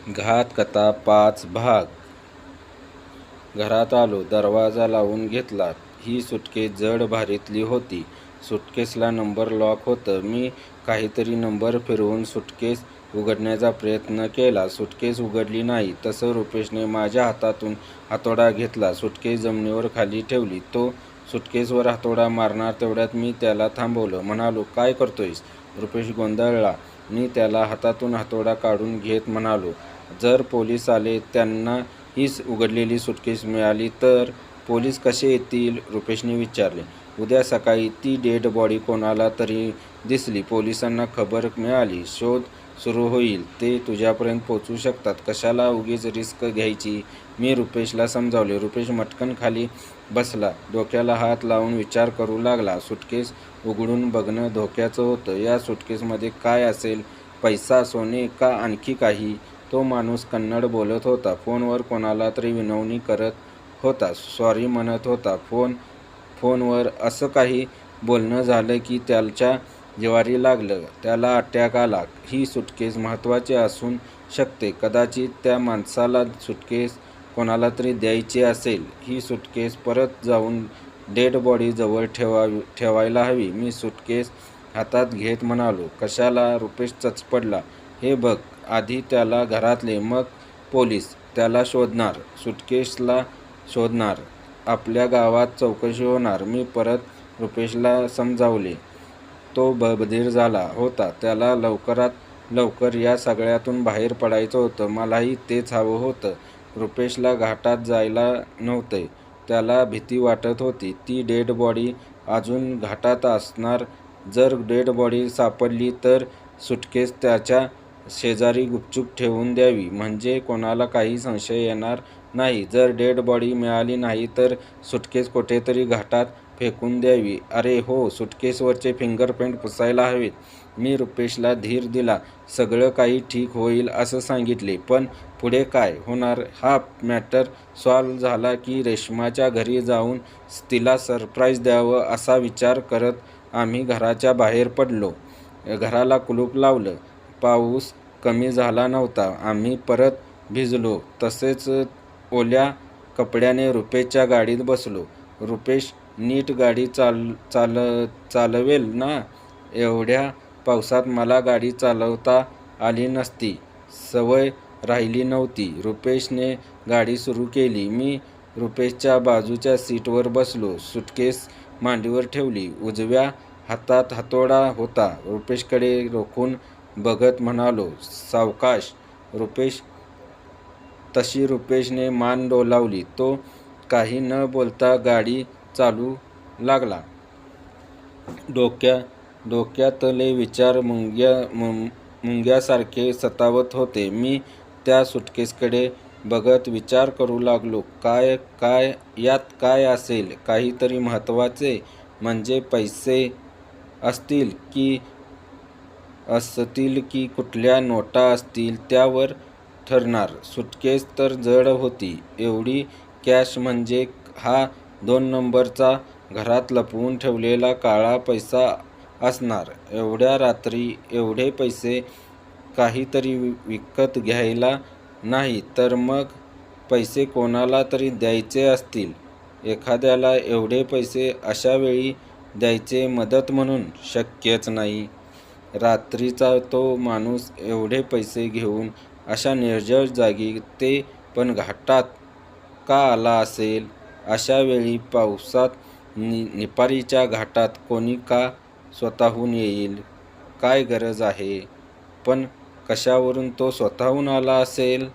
घातकथा 5 भाग. घरात आलो. दरवाजा लावून घेतला. ही सुटकेस जड भारीतली होती. सुटकेसला नंबर लॉक होतं. मी काहीतरी नंबर फिरवून सुटकेस उघडण्याचा प्रयत्न केला. सुटकेस उघडली नाही. तसं रुपेशने माझ्या हातातून हातोडा घेतला. सुटकेस जमिनीवर खाली ठेवली. तो सुटकेसवर हातोडा मारणार तेवढ्यात मी त्याला थांबवलं. म्हणालो, काय करतोयस? रुपेश गोंधळला. मी त्याला हातातून हातोडा काढून घेत म्हणालो, जर पोलीस आले, त्यांना हीच उघडलेली सुटकेस मिळाली तर? पोलीस कसे येतील? रुपेशने विचारले. उद्या सकाळी ती डेड बॉडी कोणाला तरी दिसली, पोलिसांना खबर मिळाली, शोध सुरू होईल, ते तुझ्यापर्यंत पोचू शकतात. कशाला उगीच रिस्क घ्यायची? मी रुपेशला समजावले. रुपेश मटकन खाली बसला. डोक्याला हात लावून विचार करू लागला. सुटकेस उघडून बघणं धोक्याचं होतं. या सुटकेसमध्ये काय असेल? पैसा, सोने का आणखी काही? तो माणूस कन्नड बोलत होता. फोनवर कोणाला तरी विनवणी करत होता. सॉरी म्हणत होता. फोनवर असं काही बोलणं झालं की त्याच्या जिव्हारी लागलं. त्याला अटॅक आला. ही सुटकेस महत्त्वाची असू शकते. कदाचित त्या माणसाला सुटकेस कोणाला तरी द्यायची असेल. ही सुटकेस परत जाऊन डेड बॉडी जवळ ठेवायला हवी. मी सुटकेस हातात घेत म्हणालो. कशाला? रुपेश चचपडला. हे बघ, आधी त्याला घरातले, मग पोलीस त्याला शोधणार, सुटकेसला शोधणार, आपल्या गावात चौकशी होणार. मी परत रुपेशला समजावले. तो बधीर झाला होता. त्याला लवकरात लवकर या सगळ्यातून बाहेर पडायचं होतं. मलाही तेच हवं होतं. रुपेशला घाटात जायला नव्हते. त्याला भीती वाटत होती. ती डेड बॉडी अजून घाटात असणार. जर डेड बॉडी सापडली तर सुटकेस त्याच्या शेजारी गुपचूप ठेवून द्यावी, म्हणजे कोणाला काही संशय येणार नाही. जर डेड बॉडी मिळाली नाही तर सुटकेस कुठेतरी घाटात फेकून द्यावी. अरे हो, सुटकेसवरचे फिंगरप्रिंट पुसायला हवेत. मी रुपेशला धीर दिला. सगळं काही ठीक होईल असं सांगितले. पण पुढे काय होणार? हा मॅटर सॉल्व्ह झाला की रेश्माच्या घरी जाऊन तिला सरप्राईज द्यावं असा विचार करत आम्ही घराच्या बाहेर पडलो. घराला कुलूप लावलं. पाऊस कमी झाला नव्हता. आम्ही परत भिजलो. तसेच ओल्या कपड्याने रुपेशच्या गाडीत बसलो. रुपेश नीट गाडी चालवेल ना? एवढ्या पावसात मला गाडी चालवता आली नसती. सवय राहिली नव्हती. रुपेशने गाडी सुरू केली. मी रुपेशच्या बाजूच्या सीटवर बसलो. सुटकेस मांडीवर ठेवली. उजव्या हातात हातोडा होता. रुपेशकडे रोखून बघत म्हणालो, सावकाश रुपेश. तशी रुपेशने मान डोलावली. तो काही न बोलता गाडी चालू लागला. डोक्यातले विचार मुंग्यासारखे सतावत होते. मी त्या सुटकेसकडे बघत विचार करू लागलो. यात काय असेल? काहीतरी महत्त्वाचे, म्हणजे पैसे असतील की कुठल्या नोटा असतील, त्यावर ठरणार. सुटकेस तर जड होती. एवढी कॅश म्हणजे हा 2 नंबरचा घरात लपवून ठेवलेला काळा पैसा असणार. एवढ्या रात्री एवढे पैसे काहीतरी विकत घ्यायला नाही तर मग पैसे कोणाला तरी द्यायचे असतील. एखाद्याला एवढे पैसे अशा वेळी द्यायचे मदत म्हणून? शक्यच नाही. रात्रीचा तो माणूस एवढे पैसे घेऊन अशा निर्जन जागी, ते पण घाटात, का आला असेल? अशा वेळी पावसात निपारीच्या घाटात कोणी का स्वतःहून येईल? काय गरज आहे? पण कशावरून तो स्वतःहून आला असेल?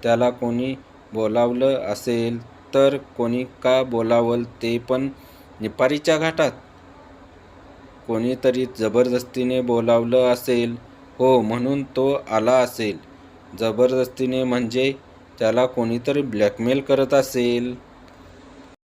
त्याला कोणी बोलावलं असेल तर? कोणी का बोलावलं ते पण निपारीच्या घाटात? कोणीतरी जबरदस्तीने बोलावलं असेल. हो, म्हणून तो आला असेल. जबरदस्तीने म्हणजे त्याला कोणीतरी ब्लॅकमेल करत असेल.